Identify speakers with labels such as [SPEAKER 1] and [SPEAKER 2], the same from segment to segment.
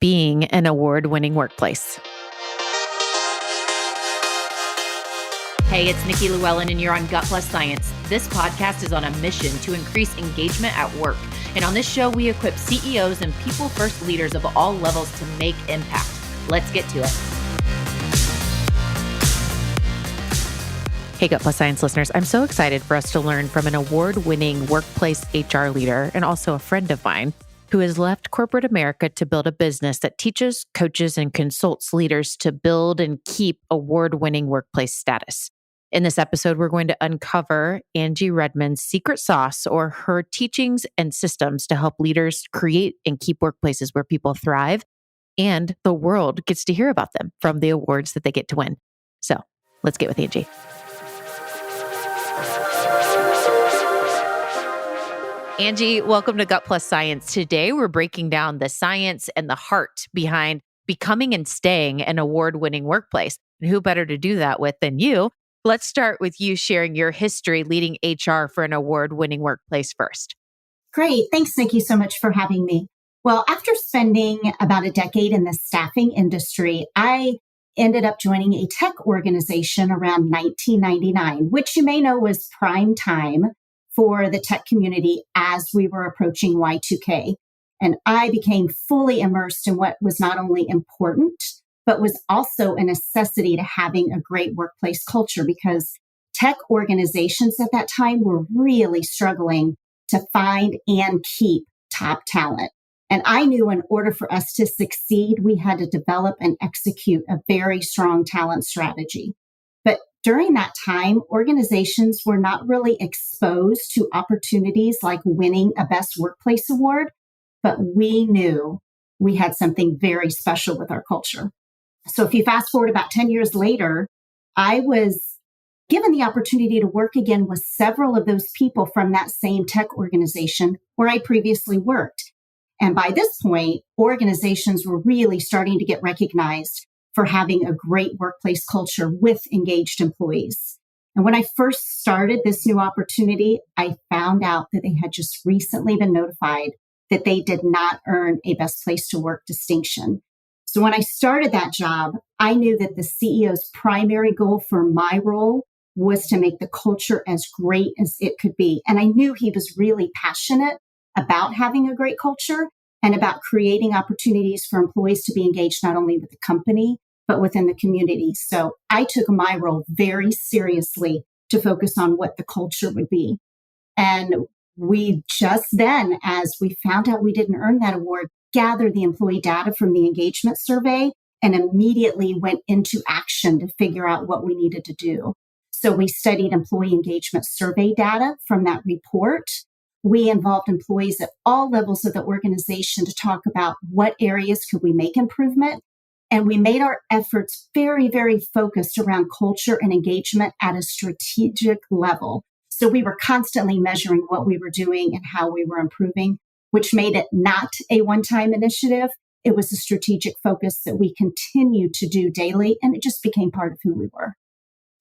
[SPEAKER 1] being an award-winning workplace. Hey, it's Nikki Llewellyn, and you're on Gut Plus Science. This podcast is on a mission to increase engagement at work. And on this show, we equip CEOs and people-first leaders of all levels to make impact. Let's get to it. Hey, Gut Plus Science listeners, I'm so excited for us to learn from an award-winning workplace HR leader and also a friend of mine who has left corporate America to build a business that teaches, coaches, and consults leaders to build and keep award-winning workplace status. In this episode, we're going to uncover Angie Redmon's secret sauce, or her teachings and systems to help leaders create and keep workplaces where people thrive and the world gets to hear about them from the awards that they get to win. So let's get with Angie. Angie, welcome to Gut Plus Science. Today, we're breaking down the science and the heart behind becoming and staying an award-winning workplace. And who better to do that with than you? Let's start with you sharing your history leading HR for an award-winning workplace first.
[SPEAKER 2] Great. Thanks, Nikki, so much for having me. Well, after spending about a decade in the staffing industry, I ended up joining a tech organization around 1999, which you may know was prime time for the tech community as we were approaching Y2K. And I became fully immersed in what was not only important, but was also a necessity to having a great workplace culture, because tech organizations at that time were really struggling to find and keep top talent. And I knew in order for us to succeed, we had to develop and execute a very strong talent strategy. But during that time, organizations were not really exposed to opportunities like winning a Best Workplace Award, but we knew we had something very special with our culture. So if you fast forward about 10 years later, I was given the opportunity to work again with several of those people from that same tech organization where I previously worked. And by this point, organizations were really starting to get recognized for having a great workplace culture with engaged employees. And when I first started this new opportunity, I found out that they had just recently been notified that they did not earn a Best Place to Work distinction. So when I started that job, I knew that the CEO's primary goal for my role was to make the culture as great as it could be. And I knew he was really passionate about having a great culture and about creating opportunities for employees to be engaged not only with the company, but within the community. So I took my role very seriously to focus on what the culture would be. And we just then, as we found out we didn't earn that award, gathered the employee data from the engagement survey and immediately went into action to figure out what we needed to do. So we studied employee engagement survey data from that report. We involved employees at all levels of the organization to talk about what areas could we make improvement. And we made our efforts very, very focused around culture and engagement at a strategic level. So we were constantly measuring what we were doing and how we were improving, which made it not a one-time initiative. It was a strategic focus that we continued to do daily, and it just became part of who we were.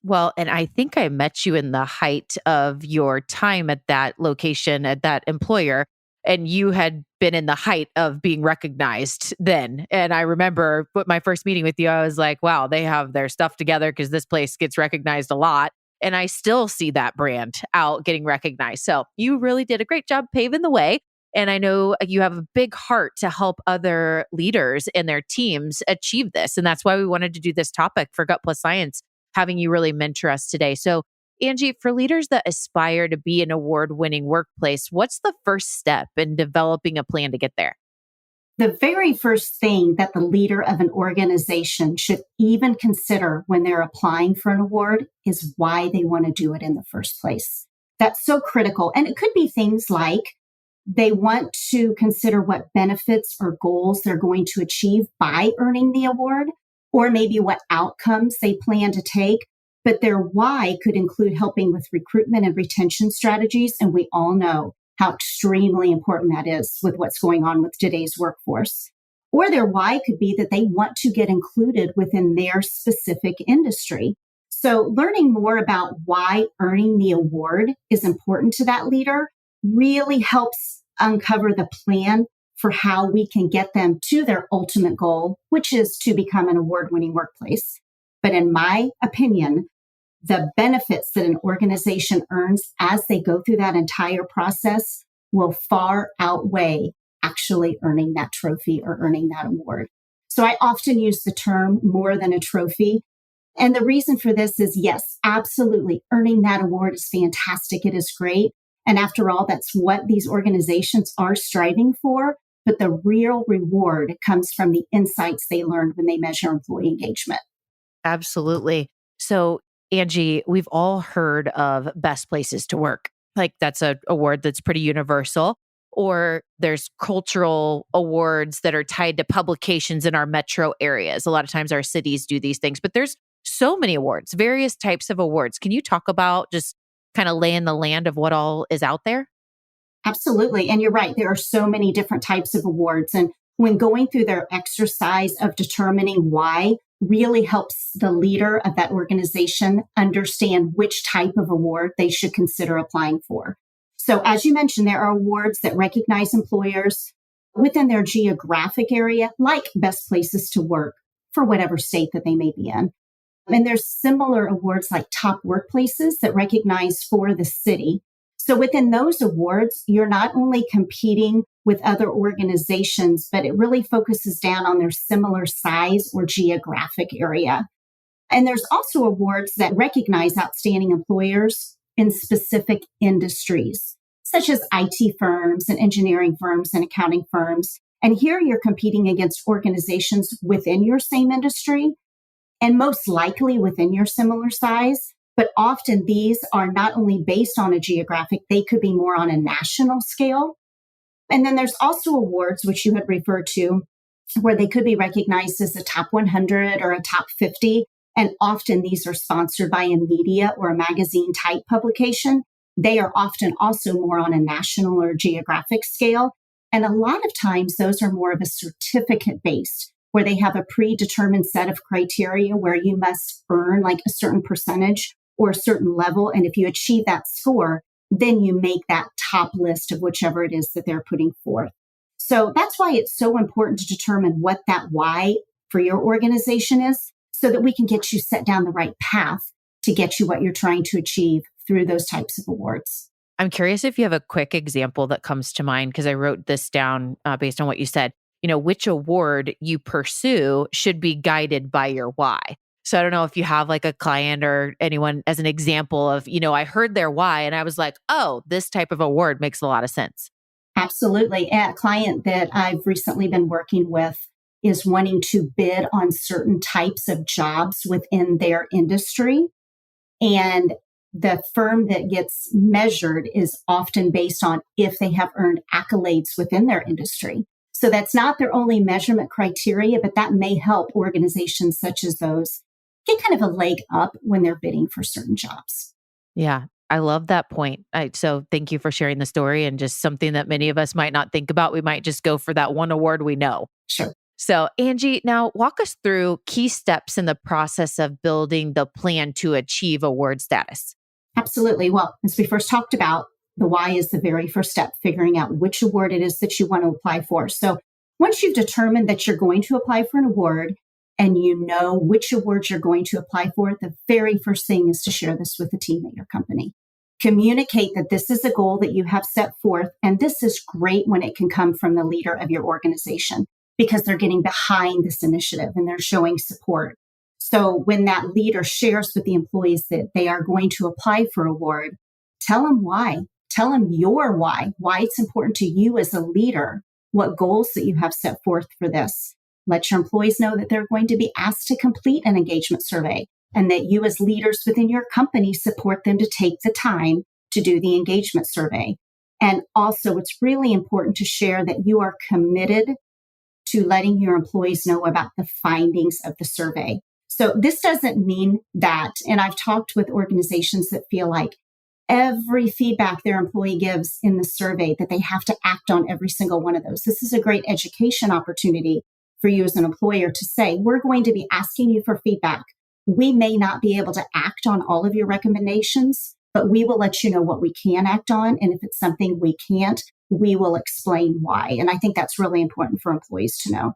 [SPEAKER 1] Well, and I think I met you in the height of your time at that location, at that employer, and you had been in the height of being recognized then. And I remember my first meeting with you, I was like, wow, they have their stuff together because this place gets recognized a lot. And I still see that brand out getting recognized. So you really did a great job paving the way. And I know you have a big heart to help other leaders and their teams achieve this. And that's why we wanted to do this topic for Gut Plus Science, having you really mentor us today. So Angie, for leaders that aspire to be an award-winning workplace, what's the first step in developing a plan to get there?
[SPEAKER 2] The very first thing that the leader of an organization should even consider when they're applying for an award is why they want to do it in the first place. That's so critical. And it could be things like they want to consider what benefits or goals they're going to achieve by earning the award, or maybe what outcomes they plan to take. But their why could include helping with recruitment and retention strategies. And we all know how extremely important that is with what's going on with today's workforce. Or their why could be that they want to get included within their specific industry. So learning more about why earning the award is important to that leader really helps uncover the plan for how we can get them to their ultimate goal, which is to become an award-winning workplace. But in my opinion, the benefits that an organization earns as they go through that entire process will far outweigh actually earning that trophy or earning that award. So I often use the term more than a trophy. And the reason for this is, yes, absolutely, earning that award is fantastic. It is great. And after all, that's what these organizations are striving for. But the real reward comes from the insights they learned when they measure employee engagement.
[SPEAKER 1] Absolutely. So, Angie, we've all heard of best places to work. Like that's a award that's pretty universal. Or there's cultural awards that are tied to publications in our metro areas. A lot of times our cities do these things, but there's so many awards, various types of awards. Can you talk about just kind of laying the land of what all is out there?
[SPEAKER 2] Absolutely. And you're right. There are so many different types of awards. And when going through their exercise of determining why really helps the leader of that organization understand which type of award they should consider applying for. So as you mentioned, there are awards that recognize employers within their geographic area, like best places to work for whatever state that they may be in. And there's similar awards like top workplaces that recognize for the city. So within those awards, you're not only competing with other organizations, but it really focuses down on their similar size or geographic area. And there's also awards that recognize outstanding employers in specific industries, such as IT firms and engineering firms and accounting firms. And here you're competing against organizations within your same industry and most likely within your similar size. But often these are not only based on a geographic, they could be more on a national scale. And then there's also awards, which you had referred to, where they could be recognized as a top 100 or a top 50. And often these are sponsored by a media or a magazine type publication. They are often also more on a national or geographic scale. And a lot of times those are more of a certificate based, where they have a predetermined set of criteria where you must earn like a certain percentage or a certain level. And if you achieve that score, then you make that top list of whichever it is that they're putting forth. So that's why it's so important to determine what that why for your organization is, so that we can get you set down the right path to get you what you're trying to achieve through those types of awards.
[SPEAKER 1] I'm curious if you have a quick example that comes to mind, because I wrote this down based on what you said. Which award you pursue should be guided by your why. So I don't know if you have like a client or anyone as an example of, I heard their why and I was like, oh, this type of award makes a lot of sense.
[SPEAKER 2] Absolutely. A client that I've recently been working with is wanting to bid on certain types of jobs within their industry. And the firm that gets measured is often based on if they have earned accolades within their industry. So that's not their only measurement criteria, but that may help organizations such as those get kind of a leg up when they're bidding for certain jobs.
[SPEAKER 1] Yeah, I love that point. So thank you for sharing the story, and just something that many of us might not think about. We might just go for that one award we know.
[SPEAKER 2] Sure.
[SPEAKER 1] So Angie, now walk us through key steps in the process of building the plan to achieve award status.
[SPEAKER 2] Absolutely. Well, as we first talked about, the why is the very first step, figuring out which award it is that you want to apply for. So once you've determined that you're going to apply for an award and you know which award you're going to apply for, the very first thing is to share this with the team at your company. Communicate that this is a goal that you have set forth. And this is great when it can come from the leader of your organization, because they're getting behind this initiative and they're showing support. So when that leader shares with the employees that they are going to apply for award, tell them why. Tell them your why it's important to you as a leader, what goals that you have set forth for this. Let your employees know that they're going to be asked to complete an engagement survey and that you as leaders within your company support them to take the time to do the engagement survey. And also, it's really important to share that you are committed to letting your employees know about the findings of the survey. So this doesn't mean that, and I've talked with organizations that feel like every feedback their employee gives in the survey, that they have to act on every single one of those. This is a great education opportunity for you as an employer to say, we're going to be asking you for feedback. We may not be able to act on all of your recommendations, but we will let you know what we can act on. And if it's something we can't, we will explain why. And I think that's really important for employees to know.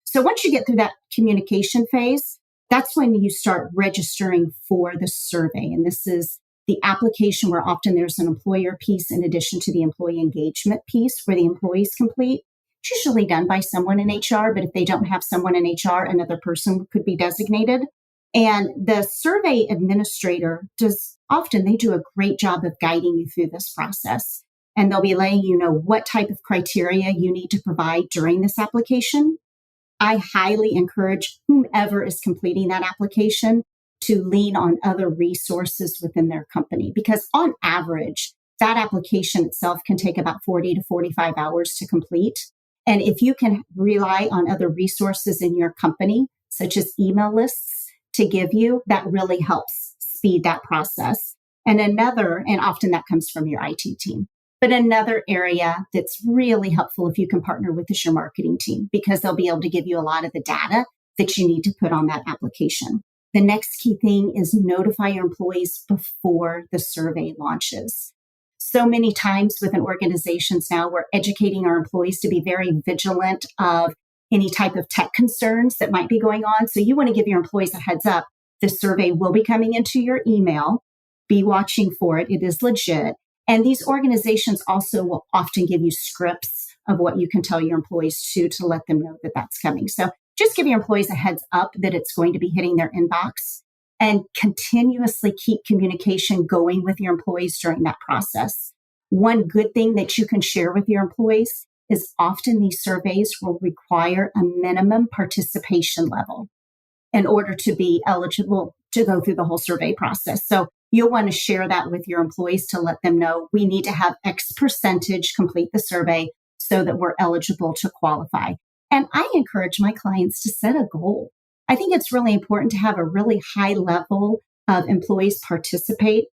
[SPEAKER 2] So once you get through that communication phase, that's when you start registering for the survey. And this is the application where often there's an employer piece in addition to the employee engagement piece where the employees complete. It's usually done by someone in HR, but if they don't have someone in HR, another person could be designated. And the survey administrator they do a great job of guiding you through this process. And they'll be letting you know what type of criteria you need to provide during this application. I highly encourage whomever is completing that application to lean on other resources within their company, because on average, that application itself can take about 40 to 45 hours to complete. And if you can rely on other resources in your company, such as email lists to give you, that really helps speed that process. And often that comes from your IT team. But another area that's really helpful if you can partner with is your marketing team, because they'll be able to give you a lot of the data that you need to put on that application. The next key thing is notify your employees before the survey launches. So many times within organizations now, we're educating our employees to be very vigilant of any type of tech concerns that might be going on. So you want to give your employees a heads up. The survey will be coming into your email. Be watching for it. It is legit. And these organizations also will often give you scripts of what you can tell your employees to let them know that that's coming. So just give your employees a heads up that it's going to be hitting their inbox, and continuously keep communication going with your employees during that process. One good thing that you can share with your employees is often these surveys will require a minimum participation level in order to be eligible to go through the whole survey process. So you'll want to share that with your employees to let them know we need to have X percentage complete the survey so that we're eligible to qualify. And I encourage my clients to set a goal. I think it's really important to have a really high level of employees participate.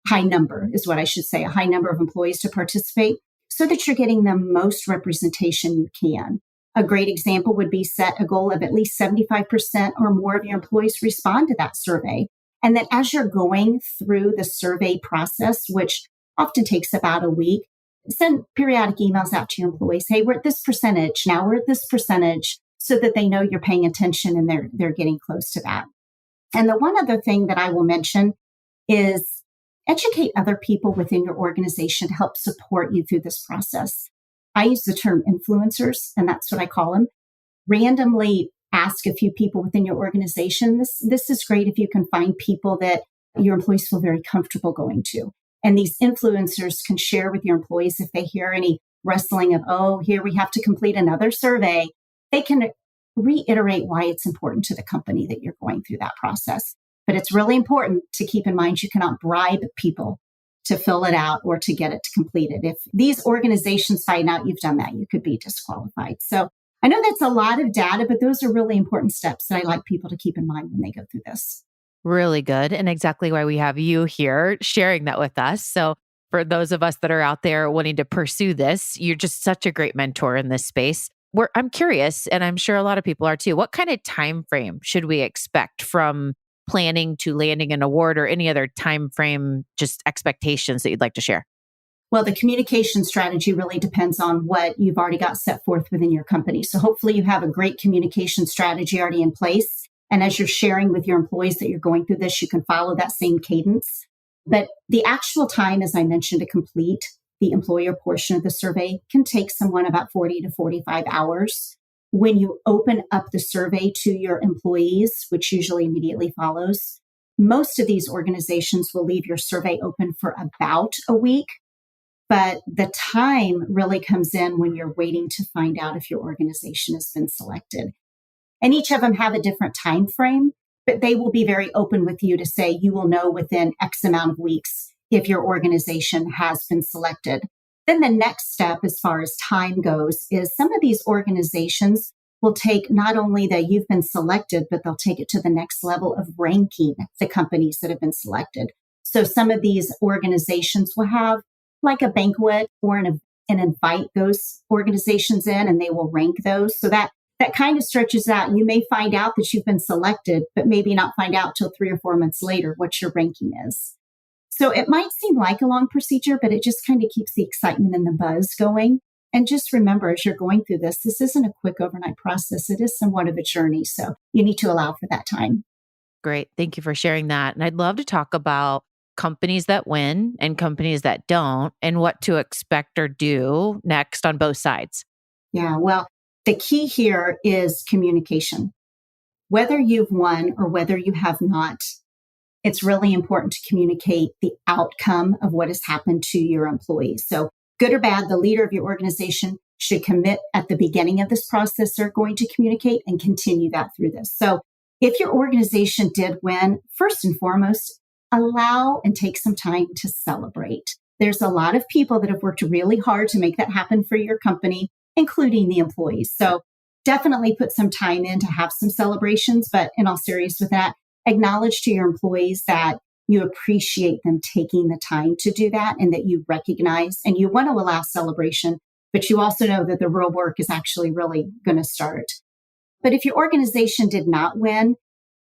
[SPEAKER 2] High number is what I should say, a high number of employees to participate so that you're getting the most representation you can. A great example would be set a goal of at least 75% or more of your employees respond to that survey. And then as you're going through the survey process, which often takes about a week, send periodic emails out to your employees. Hey, we're at this percentage. Now we're at this percentage, so that they know you're paying attention and they're getting close to that. And the one other thing that I will mention is educate other people within your organization to help support you through this process. I use the term influencers, and that's what I call them. Randomly ask a few people within your organization. This is great if you can find people that your employees feel very comfortable going to. And these influencers can share with your employees if they hear any rustling of, oh, here we have to complete another survey. They can reiterate why it's important to the company that you're going through that process. But it's really important to keep in mind you cannot bribe people to fill it out or to get it completed. If these organizations find out you've done that, you could be disqualified. So I know that's a lot of data, but those are really important steps that I like people to keep in mind when they go through this.
[SPEAKER 1] Really good. And exactly why we have you here sharing that with us. So for those of us that are out there wanting to pursue this, you're just such a great mentor in this space. I'm curious, and I'm sure a lot of people are too, what kind of time frame should we expect from planning to landing an award, or any other time frame, just expectations that you'd like to share?
[SPEAKER 2] Well, the communication strategy really depends on what you've already got set forth within your company. So hopefully you have a great communication strategy already in place. And as you're sharing with your employees that you're going through this, you can follow that same cadence. But the actual time, as I mentioned, to complete the employer portion of the survey can take someone about 40 to 45 hours. When you open up the survey to your employees, which usually immediately follows, most of these organizations will leave your survey open for about a week. But the time really comes in when you're waiting to find out if your organization has been selected. And each of them have a different time frame, but they will be very open with you to say you will know within X amount of weeks if your organization has been selected. Then the next step as far as time goes is some of these organizations will take not only that you've been selected, but they'll take it to the next level of ranking the companies that have been selected. So some of these organizations will have like a banquet and invite those organizations in, and they will rank those. So that kind of stretches out. You may find out that you've been selected, but maybe not find out till 3 or 4 months later what your ranking is. So it might seem like a long procedure, but it just kind of keeps the excitement and the buzz going. And just remember, as you're going through this isn't a quick overnight process. It is somewhat of a journey. So you need to allow for that time.
[SPEAKER 1] Great. Thank you for sharing that. And I'd love to talk about companies that win and companies that don't and what to expect or do next on both sides.
[SPEAKER 2] Yeah. Well, the key here is communication. Whether you've won or whether you have not, it's really important to communicate the outcome of what has happened to your employees. So, good or bad, the leader of your organization should commit at the beginning of this process. They're going to communicate and continue that through this. So, if your organization did win, first and foremost, allow and take some time to celebrate. There's a lot of people that have worked really hard to make that happen for your company, including the employees. So, definitely put some time in to have some celebrations, but in all seriousness with that, acknowledge to your employees that you appreciate them taking the time to do that and that you recognize and you want to allow celebration, but you also know that the real work is actually really going to start. But if your organization did not win,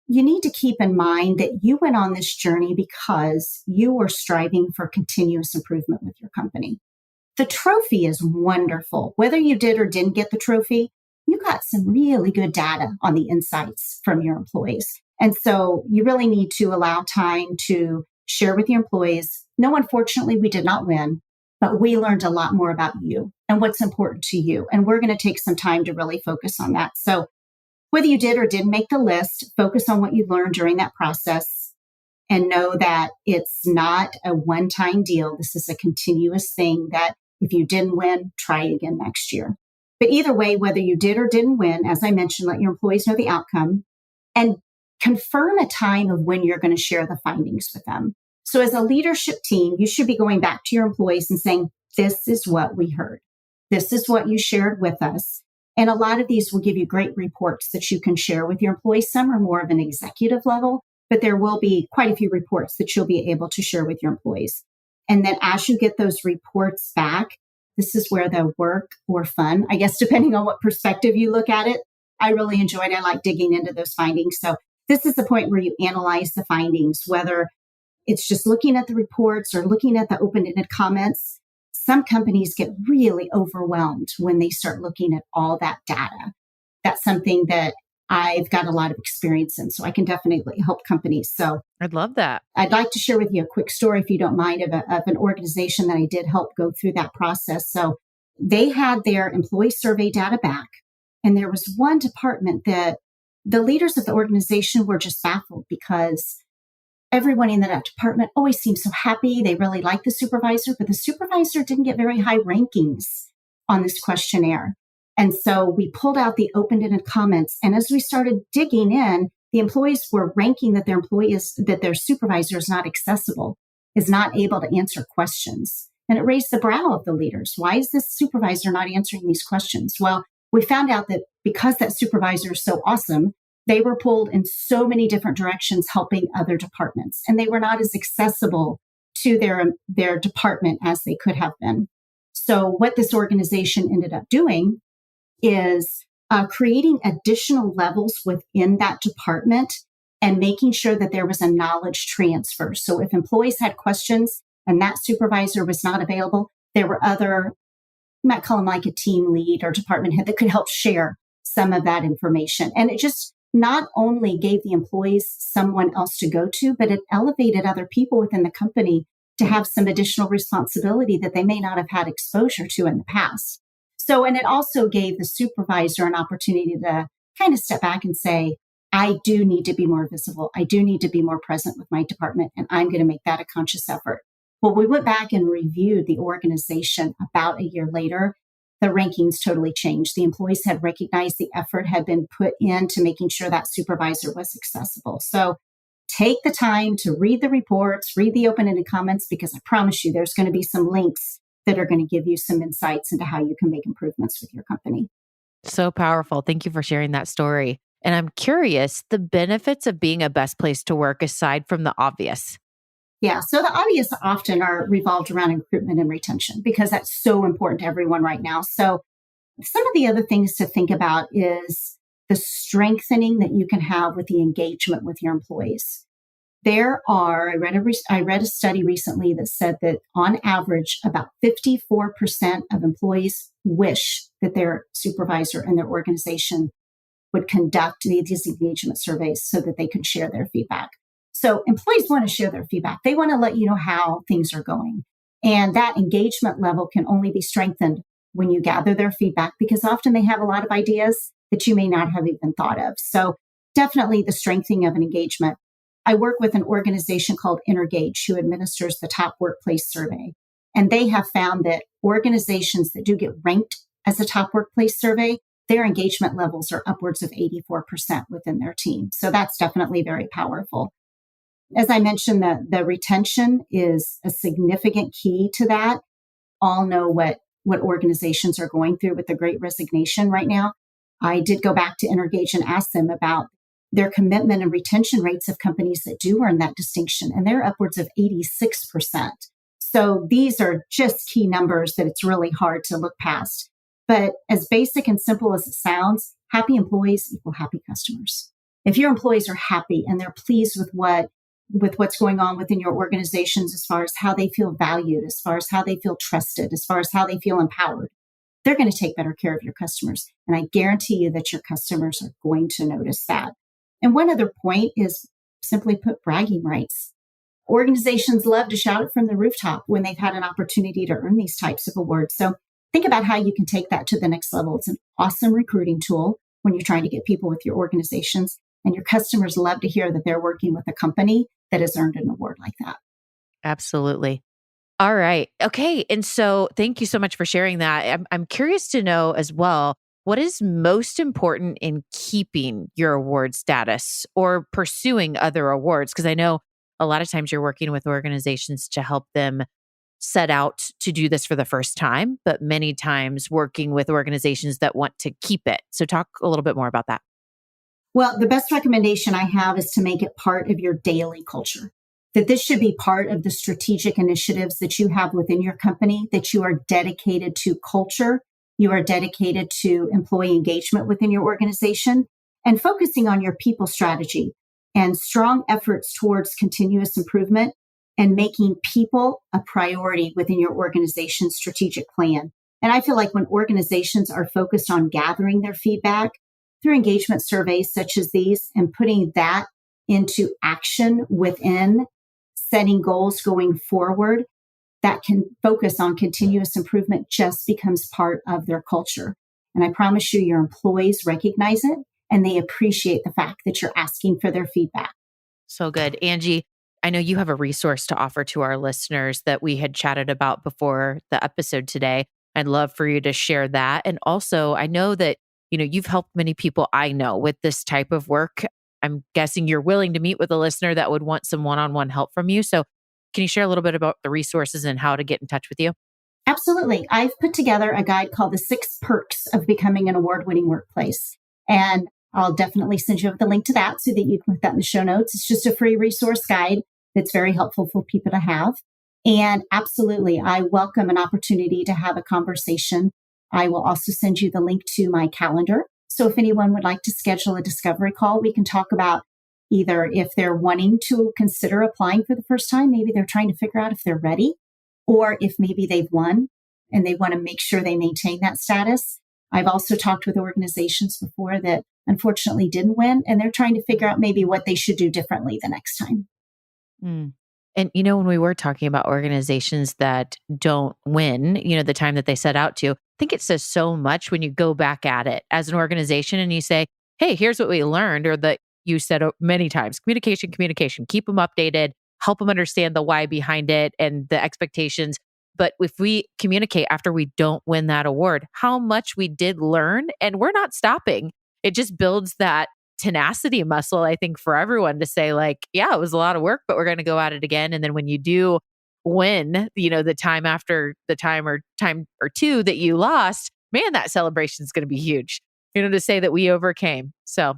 [SPEAKER 2] you need to keep in mind that you went on this journey because you were striving for continuous improvement with your company. The trophy is wonderful. Whether you did or didn't get the trophy, you got some really good data on the insights from your employees. And so you really need to allow time to share with your employees. No, unfortunately, we did not win, but we learned a lot more about you and what's important to you. And we're going to take some time to really focus on that. So whether you did or didn't make the list, focus on what you learned during that process and know that it's not a one-time deal. This is a continuous thing that if you didn't win, try again next year. But either way, whether you did or didn't win, as I mentioned, let your employees know the outcome and confirm a time of when you're going to share the findings with them. So as a leadership team, you should be going back to your employees and saying, this is what we heard. This is what you shared with us. And a lot of these will give you great reports that you can share with your employees. Some are more of an executive level, but there will be quite a few reports that you'll be able to share with your employees. And then as you get those reports back, this is where the work or fun, I guess, depending on what perspective you look at it, I really enjoyed it. I like digging into those findings. So this is the point where you analyze the findings, whether it's just looking at the reports or looking at the open-ended comments. Some companies get really overwhelmed when they start looking at all that data. That's something that I've got a lot of experience in, so I can definitely help companies. So
[SPEAKER 1] I'd love that.
[SPEAKER 2] I'd like to share with you a quick story, if you don't mind, of an organization that I did help go through that process. So they had their employee survey data back, and there was one department that the leaders of the organization were just baffled because everyone in that department always seemed so happy. They really liked the supervisor, but the supervisor didn't get very high rankings on this questionnaire. And so we pulled out the open-ended comments. And as we started digging in, the employees were ranking that their supervisor is not accessible, is not able to answer questions. And it raised the brow of the leaders. Why is this supervisor not answering these questions? Well, we found out that because that supervisor is so awesome, they were pulled in so many different directions helping other departments. And they were not as accessible to their department as they could have been. So what this organization ended up doing is creating additional levels within that department and making sure that there was a knowledge transfer. So if employees had questions and that supervisor was not available, there were other, you might call them like a team lead or department head that could help share some of that information. And it just not only gave the employees someone else to go to, but it elevated other people within the company to have some additional responsibility that they may not have had exposure to in the past. So, and it also gave the supervisor an opportunity to kind of step back and say, I do need to be more visible. I do need to be more present with my department, and I'm going to make that a conscious effort. Well, we went back and reviewed the organization about a year later. The rankings totally changed. The employees had recognized the effort had been put into making sure that supervisor was accessible. So take the time to read the reports, read the open-ended comments, because I promise you there's going to be some links that are going to give you some insights into how you can make improvements with your company.
[SPEAKER 1] So powerful. Thank you for sharing that story. And I'm curious, the benefits of being a best place to work aside from the obvious.
[SPEAKER 2] Yeah, so the obvious often are revolved around recruitment and retention because that's so important to everyone right now. So some of the other things to think about is the strengthening that you can have with the engagement with your employees. I read a study recently that said that on average, about 54% of employees wish that their supervisor and their organization would conduct these engagement surveys so that they could share their feedback. So employees want to share their feedback. They want to let you know how things are going. And that engagement level can only be strengthened when you gather their feedback, because often they have a lot of ideas that you may not have even thought of. So definitely the strengthening of an engagement. I work with an organization called Intergage, who administers the top workplace survey. And they have found that organizations that do get ranked as a top workplace survey, their engagement levels are upwards of 84% within their team. So that's definitely very powerful. As I mentioned, the retention is a significant key to that. All know what organizations are going through with the Great Resignation right now. I did go back to Intergage and ask them about their commitment and retention rates of companies that do earn that distinction, and they're upwards of 86%. So these are just key numbers that it's really hard to look past. But as basic and simple as it sounds, happy employees equal happy customers. If your employees are happy and they're pleased with what's going on within your organizations, as far as how they feel valued, as far as how they feel trusted, as far as how they feel empowered, they're going to take better care of your customers. And I guarantee you that your customers are going to notice that. And one other point is, simply put, bragging rights. Organizations love to shout it from the rooftop when they've had an opportunity to earn these types of awards. So think about how you can take that to the next level. It's an awesome recruiting tool when you're trying to get people with your organizations, and your customers love to hear that they're working with a company that has earned an award like that.
[SPEAKER 1] Absolutely. All right. Okay. And so thank you so much for sharing that. I'm curious to know as well, what is most important in keeping your award status or pursuing other awards? Because I know a lot of times you're working with organizations to help them set out to do this for the first time, but many times working with organizations that want to keep it. So talk a little bit more about that.
[SPEAKER 2] Well, the best recommendation I have is to make it part of your daily culture. That this should be part of the strategic initiatives that you have within your company, that you are dedicated to culture, you are dedicated to employee engagement within your organization, and focusing on your people strategy and strong efforts towards continuous improvement and making people a priority within your organization's strategic plan. And I feel like when organizations are focused on gathering their feedback through engagement surveys such as these and putting that into action within setting goals going forward, that can focus on continuous improvement just becomes part of their culture. And I promise you, your employees recognize it and they appreciate the fact that you're asking for their feedback.
[SPEAKER 1] So good. Angie, I know you have a resource to offer to our listeners that we had chatted about before the episode today. I'd love for you to share that. And also, I know that, you've helped many people I know with this type of work. I'm guessing you're willing to meet with a listener that would want some one-on-one help from you. So can you share a little bit about the resources and how to get in touch with you?
[SPEAKER 2] Absolutely. I've put together a guide called The 6 Perks of Becoming an Award-Winning Workplace. And I'll definitely send you the link to that so that you can put that in the show notes. It's just a free resource guide that's very helpful for people to have. And absolutely, I welcome an opportunity to have a conversation. I will also send you the link to my calendar. So if anyone would like to schedule a discovery call, we can talk about either if they're wanting to consider applying for the first time, maybe they're trying to figure out if they're ready, or if maybe they've won and they want to make sure they maintain that status. I've also talked with organizations before that unfortunately didn't win, and they're trying to figure out maybe what they should do differently the next time.
[SPEAKER 1] Mm. And, when we were talking about organizations that don't win, the time that they set out to, I think it says so much when you go back at it as an organization and you say, hey, here's what we learned, or that you said many times, communication, keep them updated, help them understand the why behind it and the expectations. But if we communicate after we don't win that award, how much we did learn, and we're not stopping. It just builds that tenacity muscle, I think, for everyone to say like, yeah, it was a lot of work, but we're going to go at it again. And then when you do win, the time after the time or two that you lost, man, that celebration is going to be huge, to say that we overcame. So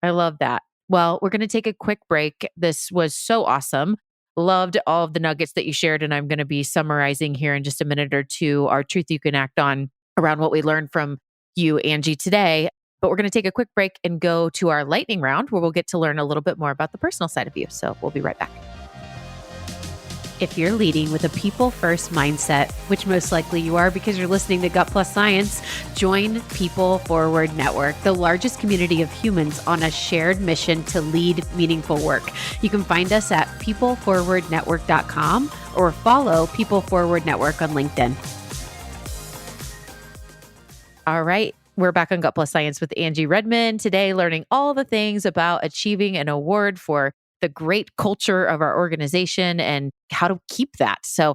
[SPEAKER 1] I love that. Well, we're going to take a quick break. This was so awesome. Loved all of the nuggets that you shared. And I'm going to be summarizing here in just a minute or two our truth you can act on around what we learned from you, Angie, today. But we're going to take a quick break and go to our lightning round where we'll get to learn a little bit more about the personal side of you. So we'll be right back.
[SPEAKER 3] If you're leading with a people-first mindset, which most likely you are because you're listening to Gut Plus Science, join People Forward Network, the largest community of humans on a shared mission to lead meaningful work. You can find us at peopleforwardnetwork.com or follow People Forward Network on LinkedIn.
[SPEAKER 1] All right. We're back on Gut Plus Science with Angie Redmon today, learning all the things about achieving an award for the great culture of our organization and how to keep that. So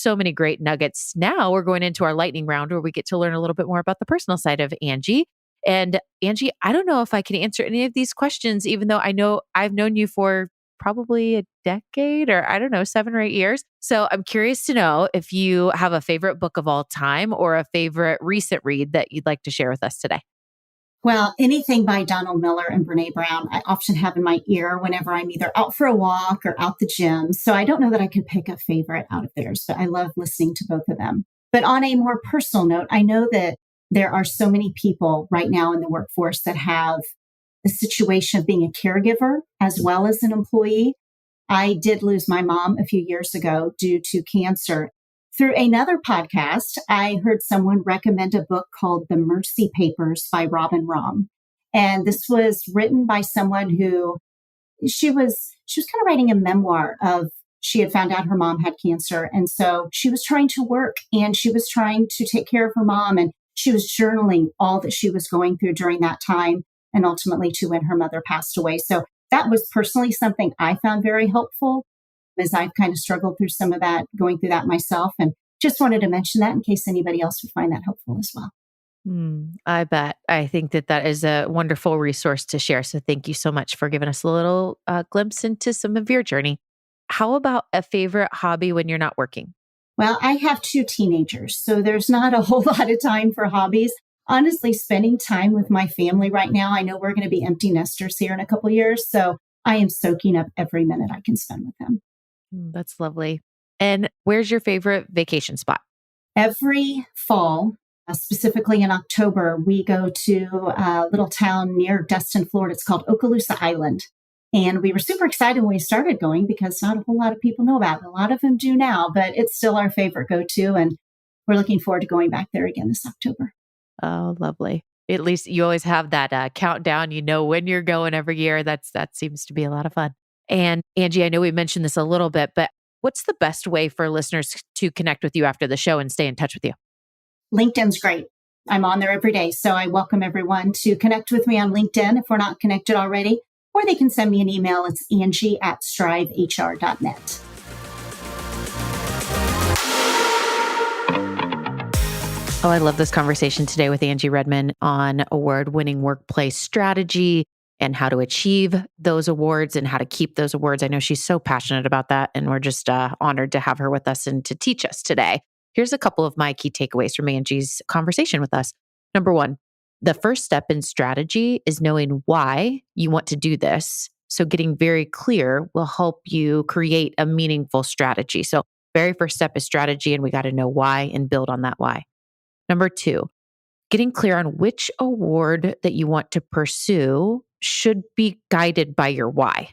[SPEAKER 1] many great nuggets. Now we're going into our lightning round where we get to learn a little bit more about the personal side of Angie. And Angie, I don't know if I can answer any of these questions, even though I know I've known you for probably a decade or I don't know, 7 or 8 years. So I'm curious to know if you have a favorite book of all time or a favorite recent read that you'd like to share with us today.
[SPEAKER 2] Well, anything by Donald Miller and Brené Brown, I often have in my ear whenever I'm either out for a walk or out the gym. So I don't know that I could pick a favorite out of theirs, but I love listening to both of them. But on a more personal note, I know that there are so many people right now in the workforce that have the situation of being a caregiver as well as an employee. I did lose my mom a few years ago due to cancer. Through another podcast, I heard someone recommend a book called The Mercy Papers by Romm. And this was written by someone who she was kind of writing a memoir of she had found out her mom had cancer. And so she was trying to work and she was trying to take care of her mom. And she was journaling all that she was going through during that time and ultimately to when her mother passed away. So that was personally something I found very helpful as I've kind of struggled through some of that, going through that myself. And just wanted to mention that in case anybody else would find that helpful as well.
[SPEAKER 1] I bet. I think that is a wonderful resource to share. So thank you so much for giving us a little glimpse into some of your journey. How about a favorite hobby when you're not working?
[SPEAKER 2] Well, I have 2 teenagers, so there's not a whole lot of time for hobbies. Honestly, spending time with my family right now, I know we're going to be empty nesters here in a couple of years, so I am soaking up every minute I can spend with them.
[SPEAKER 1] That's lovely. And where's your favorite vacation spot?
[SPEAKER 2] Every fall, specifically in October, we go to a little town near Destin, Florida. It's called Okaloosa Island. And we were super excited when we started going because not a whole lot of people know about it. A lot of them do now, but it's still our favorite go-to. And we're looking forward to going back there again this October.
[SPEAKER 1] Oh, lovely. At least you always have that countdown. You know when you're going every year. That seems to be a lot of fun. And Angie, I know we mentioned this a little bit, but what's the best way for listeners to connect with you after the show and stay in touch with you?
[SPEAKER 2] LinkedIn's great. I'm on there every day. So I welcome everyone to connect with me on LinkedIn if we're not connected already, or they can send me an email. It's Angie@strivehr.net.
[SPEAKER 1] Oh, I love this conversation today with Angie Redmon on award-winning workplace strategy and how to achieve those awards and how to keep those awards. I know she's so passionate about that, and we're just honored to have her with us and to teach us today. Here's a couple of my key takeaways from Angie's conversation with us. Number 1, the first step in strategy is knowing why you want to do this. So getting very clear will help you create a meaningful strategy. So very first step is strategy, and we got to know why and build on that why. Number 2, getting clear on which award that you want to pursue should be guided by your why.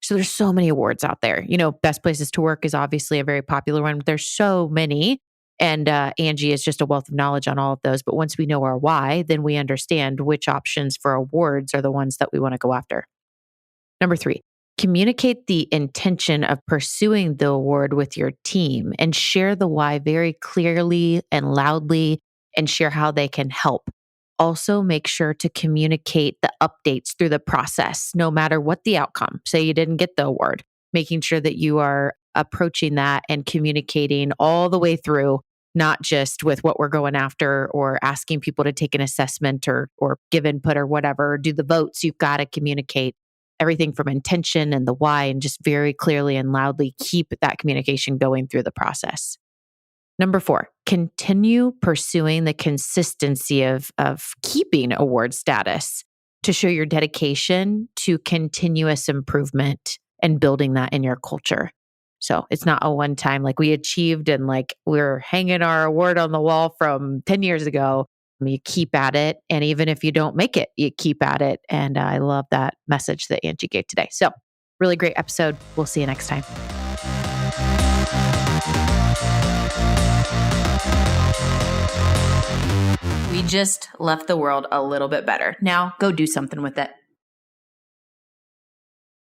[SPEAKER 1] So there's so many awards out there. You know, Best Places to Work is obviously a very popular one, but there's so many. And Angie is just a wealth of knowledge on all of those. But once we know our why, then we understand which options for awards are the ones that we want to go after. Number 3, communicate the intention of pursuing the award with your team and share the why very clearly and loudly and share how they can help. Also, make sure to communicate the updates through the process, no matter what the outcome. Say you didn't get the award, making sure that you are approaching that and communicating all the way through, not just with what we're going after or asking people to take an assessment or give input or whatever, do the votes. You've got to communicate everything from intention and the why and just very clearly and loudly keep that communication going through the process. Number 4, continue pursuing the consistency of keeping award status to show your dedication to continuous improvement and building that in your culture. So it's not a one time like we achieved and like we're hanging our award on the wall from 10 years ago. You keep at it. And even if you don't make it, you keep at it. And I love that message that Angie gave today. So, really great episode. We'll see you next time. We just left the world a little bit better. Now go do something with it.